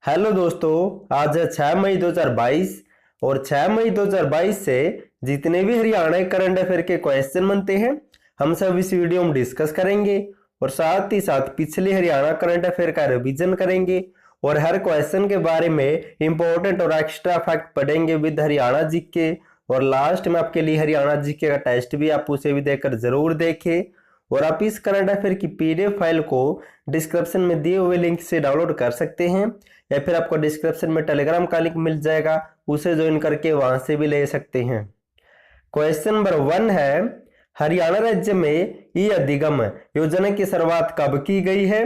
Hello दोस्तों, आज है 6 मई 2022 और 6 मई 2022 से जितने भी हरियाणा करंट अफेयर के क्वेश्चन बनते हैं हम सब इस वीडियो में डिस्कस करेंगे और साथ ही साथ पिछले हरियाणा करंट अफेयर का रिवीजन करेंगे और हर क्वेश्चन के बारे में इंपॉर्टेंट और एक्स्ट्रा फैक्ट पढ़ेंगे विद हरियाणा जीके। और लास्ट में आपके लिए हरियाणा जीके का टेस्ट भी आप उसे भी देकर जरूर देखें। और आप इस करंट अफेयर की पीडीएफ फाइल को डिस्क्रिप्शन में दिए हुए लिंक से डाउनलोड कर सकते हैं या फिर आपको डिस्क्रिप्शन में टेलीग्राम का लिंक मिल जाएगा, उसे ज्वाइन करके वहां से भी ले सकते हैं। क्वेश्चन नंबर 1 है, हरियाणा राज्य में ई अधिगम योजना की शुरुआत कब की गई है?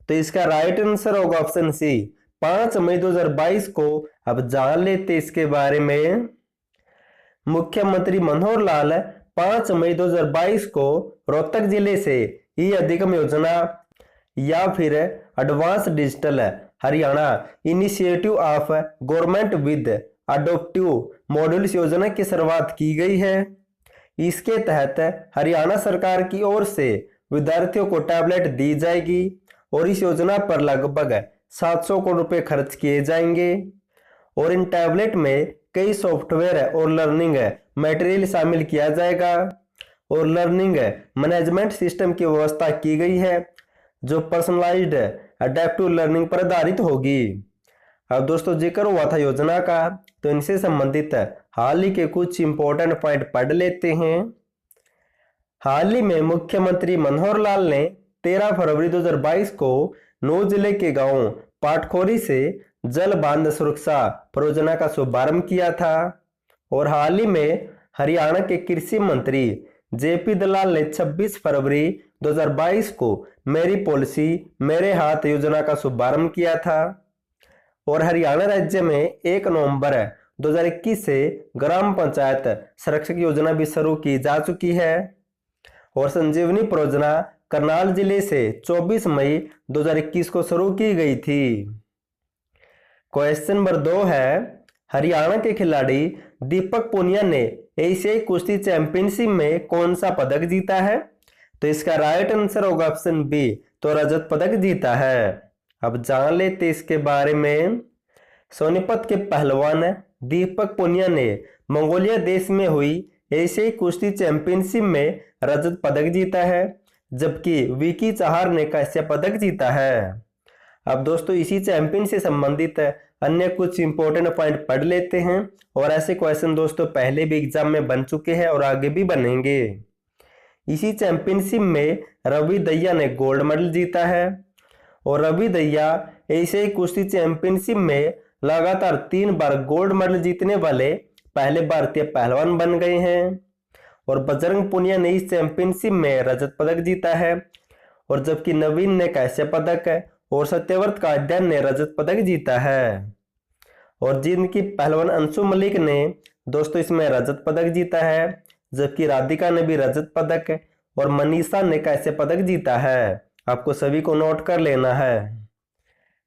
तो इसका राइट आंसर होगा ऑप्शन सी 5 मई 2022 को। अब जान लेते इसके बारे में। मुख्यमंत्री मनोहर लाल 5 मई 2022 को रोहतक जिले से ई अधिगम योजना या फिर advance digital Haryana initiative of government with adaptive modules योजना की शुरुआत की गई है। इसके तहत हरियाणा सरकार की ओर से विद्यार्थियों को टैबलेट दी जाएगी और इस योजना पर लगभग 700 करोड़ रुपए खर्च किए जाएंगे और इन टैबलेट में कई सॉफ्टवेयर और लर्निंग मटेरियल शामिल किया जाएगा और लर्निंग मैनेजमेंट सिस्टम की व्यवस्था की गई है जो पर्सनलाइज्ड अडेप्टिव लर्निंग पर आधारित होगी। अब दोस्तों जिक्र हुआ था योजना का, तो इनसे संबंधित हाल ही के कुछ इंपॉर्टेंट पॉइंट पढ़ लेते हैं। हाल ही में मुख्यमंत्री मनोहर लाल ने 13 फरवरी 2022 को नौ जिले के गांव पाटखोरी से जल बांध सुरक्षा परियोजना का शुभारंभ किया था। और हाल ही में हरियाणा के कृषि मंत्री जेपी दलाल ने 26 फरवरी 2022 को मेरी पॉलिसी मेरे हाथ योजना का शुभारंभ किया था। और हरियाणा राज्य में 1 नवंबर 2021 से ग्राम पंचायत संरक्षक योजना भी शुरू की जा चुकी है। और संजीवनी परियोजना करनाल जिले से 24 मई 2021 को शुरू की गई थी। क्वेश्चन नंबर 2 है, हरियाणा के खिलाड़ी दीपक पुनिया ने एशियाई कुश्ती चैंपियनशिप में कौन सा पदक जीता है? तो इसका राइट आंसर होगा ऑप्शन बी, तो रजत पदक जीता है। अब जान लेते इसके बारे में। सोनीपत के पहलवान दीपक पुनिया ने मंगोलिया देश में हुई एशियाई कुश्ती चैंपियनशिप में रजत पदक जीता है, जबकि विकी चाहर ने कांस्य पदक जीता है। अब दोस्तों इसी चैंपियन से संबंधित अन्य कुछ इंपॉर्टेंट पॉइंट पढ़ लेते हैं और ऐसे क्वेश्चन दोस्तों पहले भी एग्जाम में बन चुके हैं और आगे भी बनेंगे। इसी चैंपियनशिप में रवि दहिया ने गोल्ड मेडल जीता है और रवि दहिया एशियाई कुश्ती चैंपियनशिप में लगातार 3 बार गोल्ड मेडल जीतने वाले पहले भारतीय पहलवान बन गए हैं। और बजरंग पुनिया ने इस चैंपियनशिप में रजत पदक जीता है और जबकि नवीन ने कांस्य पदक और सत्यव्रत कायदयान ने रजत पदक जीता है। और जिनकी पहलवान अंशु मलिक ने दोस्तों इसमें रजत पदक जीता है, जबकि राधिका ने भी रजत पदक और मनीषा ने कांस्य पदक जीता है। आपको सभी को नोट कर लेना है।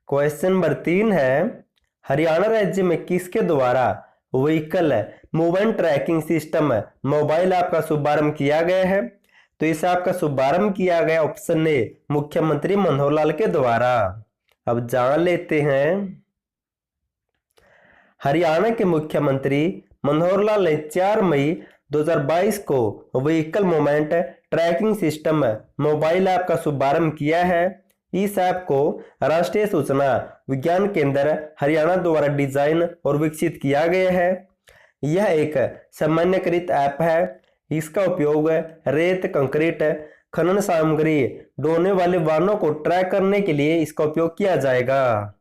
क्वेश्चन नंबर 3 है, हरियाणा राज्य में किसके द्वारा vehicle movement tracking system mobile app का शुभारंभ किया गया है? तो इस ऐप का शुभारंभ किया गया ऑप्शन ए मुख्यमंत्री मनोहर लाल के द्वारा। अब जान लेते हैं। हरियाणा के मुख्यमंत्री मनोहर लाल ने 4 मई 2022 को vehicle movement tracking system mobile app का शुभारंभ किया है। इस ऐप को राष्ट्रीय सूचना विज्ञान केंद्र हरियाणा द्वारा डिजाइन और विकसित किया गया है। यह एक सामान्यकृत ऐप है। इसका उपयोग रेत, कंक्रीट, खनन सामग्री ढोने वाले वाहनों को ट्रैक करने के लिए इसका उपयोग किया जाएगा।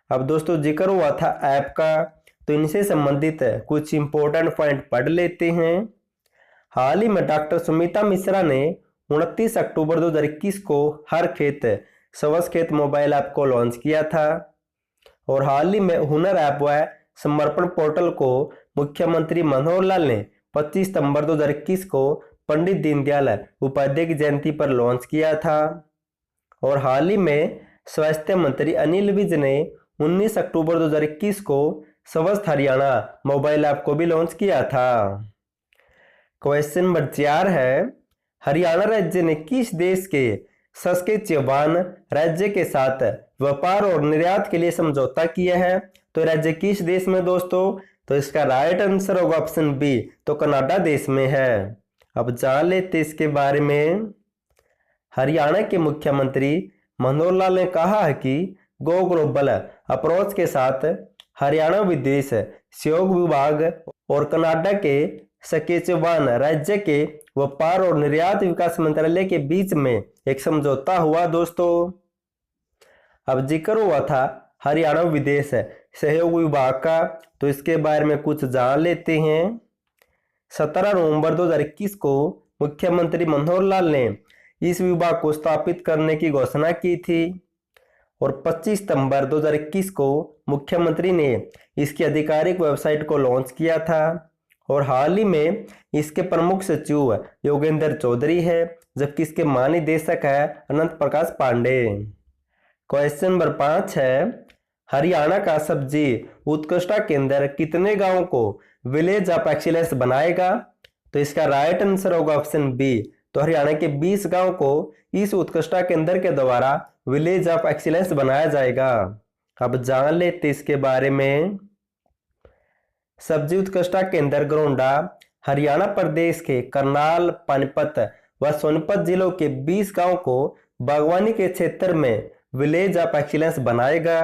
अब दोस्तों जिक्र हुआ था ऐप का, तो इनसे संबंधित कुछ इंपॉर्टेंट पॉइंट पढ़ लेते हैं। हाल ही में डॉक्टर सुमिता मिश्रा ने 29 अक्टूबर 2021 को हर खेत सवस खेत मोबाइल ऐप को लॉन्च किया था। और हाल ही में हुनर ऐप व समर्पण पोर्टल को मुख्यमंत्री मनोहर लाल ने 25 सितंबर 2021 को पंडित दीनदयाल उपाध्याय की जयंती पर लॉन्च किया था। और हाल ही में स्वास्थ्य मंत्री अनिल विज ने 19 अक्टूबर 2021 को स्वस्थ हरियाणा मोबाइल ऐप को भी लॉन्च किया था। क्वेश्चन नंबर 4 है, हरियाणा राज्य ने किस देश के सशस्त्र जवान राज्य के साथ व्यापार और निर्यात के लिए समझौता किया है। तो राज्य किस देश में दोस्तों? तो इसका राइट आंसर होगा ऑप्शन बी, तो कनाडा देश में है। अब जान लेते इसके बारे में। हरियाणा के मुख्यमंत्री मनोहर लाल ने कहा है कि गो ग्लोबल अप्रोच के साथ हरियाणा विदेश सहयोग विभाग और कनाडा के सस्केचुवान राज्य के व्यापार और निर्यात विकास मंत्रालय के बीच में एक समझौता हुआ दोस्तों। अब जिक्र हुआ था हरियाणा विदेश सहयोग विभाग का, तो इसके बारे में कुछ जान लेते हैं। 17 नवंबर 2021 को मुख्यमंत्री मनोहर लाल ने इस विभाग को स्थापित करने की घोषणा की थी और 25 सितंबर 2021 को मुख्यमंत्री ने इसकी आधिकारिक वेबसाइट को लॉन्च किया था और हाल ही में इसके प्रमुख सचिव योगेंद्र चौधरी है, जबकि इसके महानिदेशक है अनंत प्रकाश पांडे। क्वेश्चन नंबर 5 है, हरियाणा का सब्जी उत्कृष्टता केंद्र कितने गांवों को विलेज ऑफ एक्सीलेंस बनाएगा? तो इसका राइट आंसर होगा ऑप्शन बी, तो हरियाणा के 20 गांव को इस उत्कृष्टता केंद्र के द्वारा विलेज ऑफ एक्सीलेंस बनाया जाएगा। अब जान लेते इसके बारे में। सब्जी उत्कृष्टता केंद्र गरोंडा हरियाणा प्रदेश के करनाल, पानीपत व सोनीपत जिलों के 20 गांव को बागवानी के क्षेत्र में विलेज ऑफ एक्सीलेंस बनाएगा।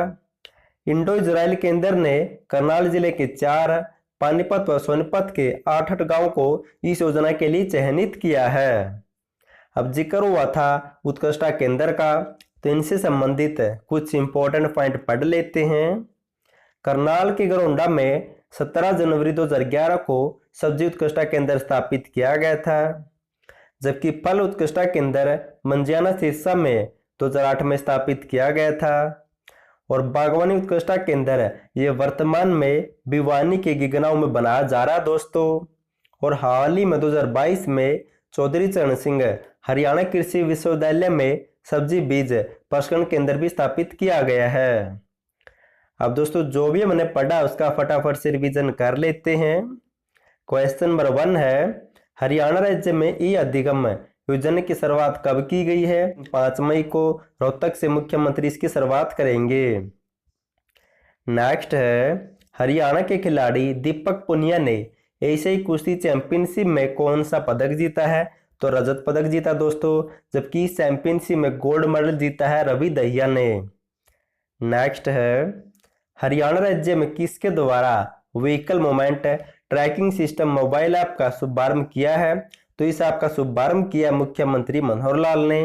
इंडो इजराइल केंद्र ने करनाल जिले के 4, पानीपत व सोनीपत के 8 गांव को इस योजना के लिए चयनित किया है। अब जिक्र हुआ था उत्कृष्टता केंद्र का, तो इनसे संबंधित कुछ इंपॉर्टेंट पॉइंट पढ़ लेते हैं। करनाल के गरोंडा में 17 जनवरी 2011 को सब्जी उत्कृष्टता केंद्र स्थापित किया गया था, जबकि फल उत्कृष्टता केंद्र मंजियाना सिरसा में 2008 में स्थापित किया गया था और बागवानी उत्कृष्टता केंद्र ये वर्तमान में भिवानी के गिगनाव में बनाया जा रहा है दोस्तों। और हाल ही में 2022 में चौधरी चरण सिंह हरियाणा कृषि विश्वविद्यालय में सब्जी बीज प्रसंस्करण केंद्र भी स्थापित किया गया है। अब दोस्तों जो भी हमने पढ़ा उसका फटाफट से रिवीजन कर लेते हैं। क्वेश्चन नंबर 1 है, हरियाणा राज्य में ई अधिगम योजना की शुरुआत कब की गई है? 5 मई को रोहतक से मुख्यमंत्री इसकी शुरुआत करेंगे। नेक्स्ट है, हरियाणा के खिलाड़ी दीपक पुनिया ने एशियाई कुश्ती चैंपियनशिप में कौन सा पदक जीता है? तो रजत पदक जीता दोस्तों, जबकि इस चैंपियनशिप में गोल्ड मेडल जीता है रवि दहिया ने। नेक्स्ट है, हरियाणा राज्य में किसके द्वारा vehicle moment tracking system mobile app का शुभारंभ किया है? तो इस ऐप का शुभारंभ किया मुख्यमंत्री मनोहर लाल ने।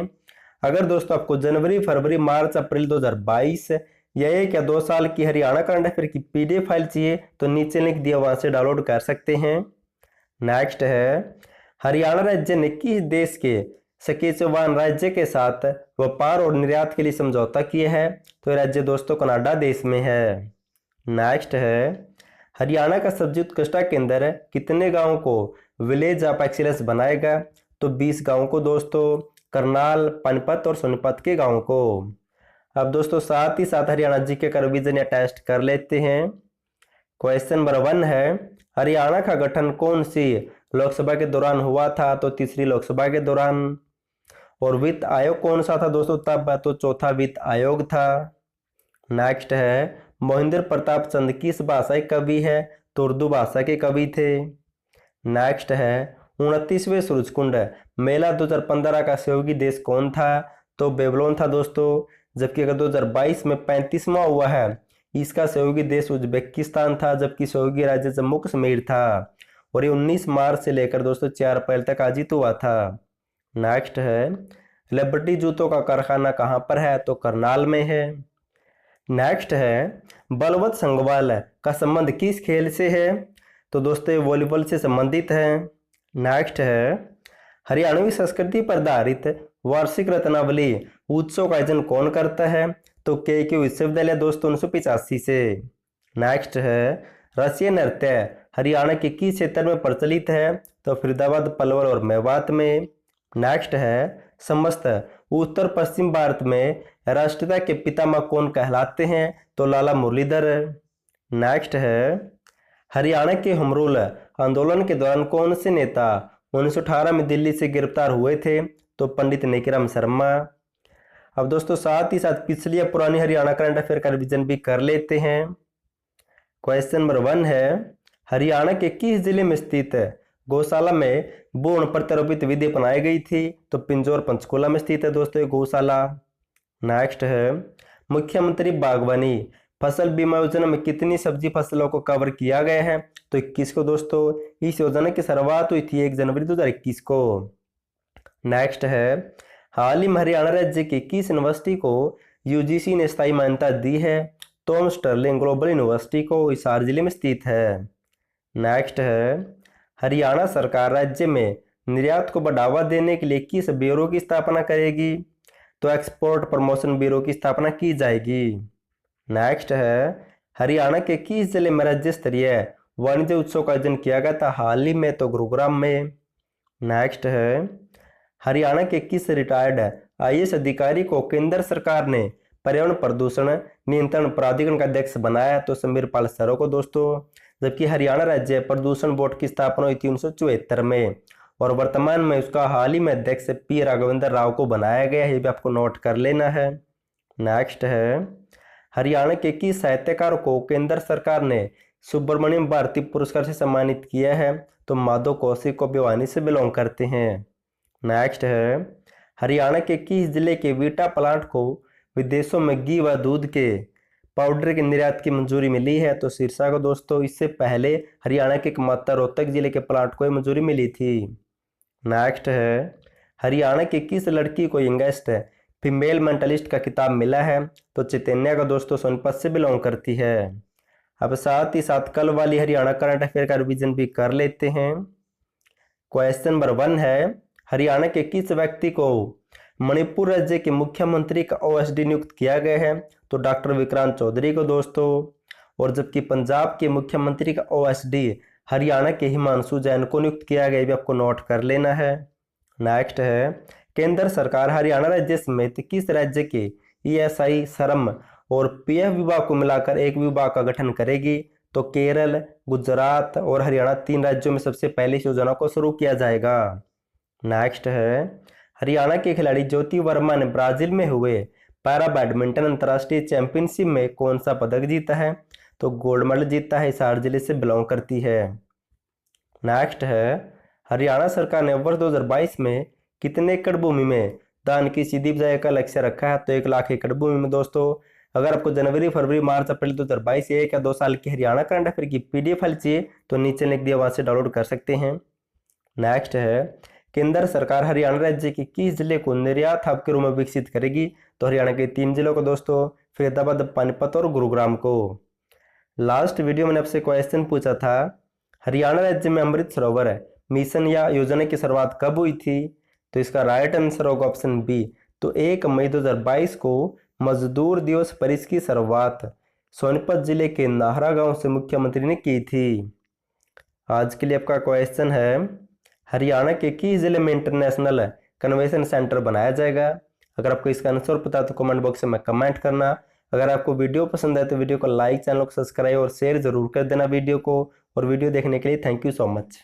अगर दोस्तों आपको जनवरी, फरवरी, मार्च, अप्रैल 2022 या 1 या 2 साल की हरियाणा करंट अफेयर की PDF फाइल चाहिए तो नीचे लिंक दिया वहां से डाउनलोड कर सकते हैं। नेक्स्ट है, हरियाणा राज्य ने किस देश के सस्केचुवान राज्य के साथ व्यापार और निर्यात के लिए समझौता किया है? तो राज्य दोस्तों कनाडा देश में है। नेक्स्ट है, हरियाणा का सब्जी उत्कृष्टता केंद्र कितने गांवों को विलेज ऑफ एक्सीलेंस बनाएगा? तो 20 गांवों को दोस्तों, करनाल, पानीपत और सोनीपत के गांवों को। अब दोस्तों साथ ही साथ हरियाणा जीके का रिवीजन या टेस्ट कर लेते हैं। क्वेश्चन नंबर 1 है, हरियाणा का गठन कौन सी लोकसभा के दौरान हुआ था? तो तीसरी लोकसभा के दौरान। और वित्त आयोग कौन सा था दोस्तों तब? तो चौथा वित्त आयोग था। नेक्स्ट है, मोहिंद्र प्रताप चंद किस भाषा के कवि है? तो उर्दू भाषा के कवि थे। नेक्स्ट है, 29वें सूरजकुंड मेला 2015 का सहयोगी देश कौन था? तो बेबीलोन था दोस्तों, जबकि अगर 2022 में 35वां हुआ है इसका सहयोगी देश उज्बेकिस्तान था, जबकि सहयोगी राज्य जम्मू कश्मीर था और ये 19 मार्च से लेकर दोस्तों 4 अप्रैल तक आयोजित हुआ था। नेक्स्ट है, लिबर्टी जूतों का कारखाना कहाँ पर है? तो करनाल में है। नेक्स्ट है, बलवंत संघवाल का संबंध किस खेल से है? तो दोस्तों वॉलीबॉल से संबंधित है। नेक्स्ट है, हरियाणवी संस्कृति पर आधारित वार्षिक रत्नावली उत्सव का आयोजन कौन करता है? तो के विश्वविद्यालय दोस्तों 1985 से। नेक्स्ट है, रसिया नृत्य हरियाणा के किस क्षेत्र में प्रचलित है? तो फरीदाबाद, पलवल और मेवात में। नेक्स्ट है, समस्त उत्तर पश्चिम भारत में राष्ट्रीयता के पितामह कौन कहलाते हैं? तो लाला मुरलीधर। नेक्स्ट है, हरियाणा के होम रूल आंदोलन के दौरान कौन से नेता 1918 में दिल्ली से गिरफ्तार हुए थे? तो पंडित नेकीराम शर्मा। अब दोस्तों साथ ही साथ पिछली या पुरानी हरियाणा करंट अफेयर का रिवीजन भी कर लेते हैं। क्वेश्चन नंबर 1 है, हरियाणा के किस जिले में स्थित है गौशाला में भ्रूण प्रत्यारोपित विधि अपनाई गई थी? तो पिंजौर पंचकुला में स्थित है दोस्तों ये गौशाला। नेक्स्ट है, मुख्यमंत्री बागवानी फसल बीमा योजना में कितनी सब्जी फसलों को कवर किया गया है? तो 21 को दोस्तों। इस योजना की शुरुआत हुई थी 1 जनवरी 2021 को। नेक्स्ट है, हाल ही में हरियाणा राज्य की किस यूनिवर्सिटी को यूजीसी ने स्थायी मान्यता दी है? टॉम स्टर्लिंग ग्लोबल यूनिवर्सिटी को हिसार जिले में स्थित है। नेक्स्ट है, हरियाणा सरकार राज्य में निर्यात को बढ़ावा देने के लिए किस ब्यूरो की स्थापना करेगी? तो एक्सपोर्ट प्रमोशन ब्यूरो की स्थापना की जाएगी। नेक्स्ट है, हरियाणा के किस जिले में राज्य स्तरीय वाणिज्य उत्सव का आयोजन किया गया था हाल ही में? तो गुरुग्राम में। नेक्स्ट है, हरियाणा के किस रिटायर्ड आईएएस अधिकारी को केंद्र सरकार ने पर्यावरण प्रदूषण नियंत्रण प्राधिकरण का अध्यक्ष बनाया? तो समीर पाल सरो को दोस्तों। जबकि हरियाणा राज्य प्रदूषण बोर्ड की स्थापना हुई थी 1974 में और वर्तमान में उसका हाल ही में अध्यक्ष पी राघवेंद्र राव को बनाया गया है, ये भी आपको नोट कर लेना है। नेक्स्ट है, हरियाणा के किस साहित्यकार को केंद्र सरकार ने सुब्रमण्यम भारती पुरस्कार से सम्मानित किया है? तो माधव कौशिक को भिवानी से बिलोंग करते हैं। नेक्स्ट है, हरियाणा के किस जिले के वीटा प्लांट को विदेशों में घी व दूध के पाउडर के निर्यात की मंजूरी मिली है? तो सिरसा को दोस्तों। इससे पहले हरियाणा के एकमात्र रोहतक जिले के प्लांट को मंजूरी मिली थी। नेक्स्ट है, हरियाणा की किस लड़की को यंगेस्ट फीमेल मेंटलिस्ट का खिताब मिला है? तो चैतन्या का दोस्तों सोनीपत से बिलोंग करती है। अब साथ ही साथ कल वाली हरियाणा करंट अफेयर का रिवीजन भी कर लेते हैं। क्वेश्चन नंबर 1 है, हरियाणा के किस व्यक्ति को मणिपुर राज्य के मुख्यमंत्री का ओएसडी नियुक्त किया गया है? तो डॉक्टर विक्रांत चौधरी को दोस्तों। और जबकि पंजाब के मुख्यमंत्री का ओएसडी हरियाणा के हिमांशु जैन को नियुक्त किया गया, भी आपको नोट कर लेना है। नेक्स्ट है, केंद्र सरकार हरियाणा राज्य समेत किस राज्य के ईएसआई श्रम और पीएफ विभाग को मिलाकर एक विभाग का गठन करेगी? तो केरल, गुजरात और हरियाणा 3 राज्यों में सबसे पहले इस योजना को शुरू किया जाएगा। नेक्स्ट है, हरियाणा के खिलाड़ी ज्योति वर्मा ने ब्राजील में हुए पैरा बैडमिंटन अंतर्राष्ट्रीय चैंपियनशिप में कौन सा पदक जीता है? तो गोल्ड मेडल जीता है, हिसार जिले से बिलोंग करती है। नेक्स्ट है, हरियाणा सरकार ने वर्ष 2022 में कितने एकड़ भूमि में धान की सीधी बिजाई का लक्ष्य रखा है? तो 1 लाख एकड़ भूमि में दोस्तों। अगर आपको जनवरी, फरवरी, मार्च, अप्रैल 2022 1 या 2 साल की हरियाणा करंट अफेयर की पीडीएफ फाइल चाहिए तो नीचे लिख दिया, वहां से डाउनलोड कर सकते हैं। नेक्स्ट है, केंद्र सरकार हरियाणा राज्य के किस जिले को निर्यात हब के रूप में विकसित करेगी? तो हरियाणा के 3 जिलों को दोस्तों, फरीदाबाद, पानीपत और गुरुग्राम को। लास्ट वीडियो में आपसे क्वेश्चन पूछा था, हरियाणा राज्य में अमृत सरोवर मिशन या योजना की शुरुआत कब हुई थी? तो इसका राइट आंसर होगा ऑप्शन बी। तो 1 मई 2022 को मजदूर दिवस पर इसकी शुरुआत सोनीपत जिले के नाहरा गांव से मुख्यमंत्री ने की थी। आज के लिए आपका क्वेश्चन है, हरियाणा के किस जिले में इंटरनेशनल कन्वेंशन सेंटर बनाया जाएगा? अगर आपको इसका आंसर पता है तो कमेंट बॉक्स में कमेंट करना। अगर आपको वीडियो पसंद आए तो वीडियो को लाइक, चैनल को सब्सक्राइब और शेयर जरूर कर देना वीडियो को। और वीडियो देखने के लिए थैंक यू सो मच।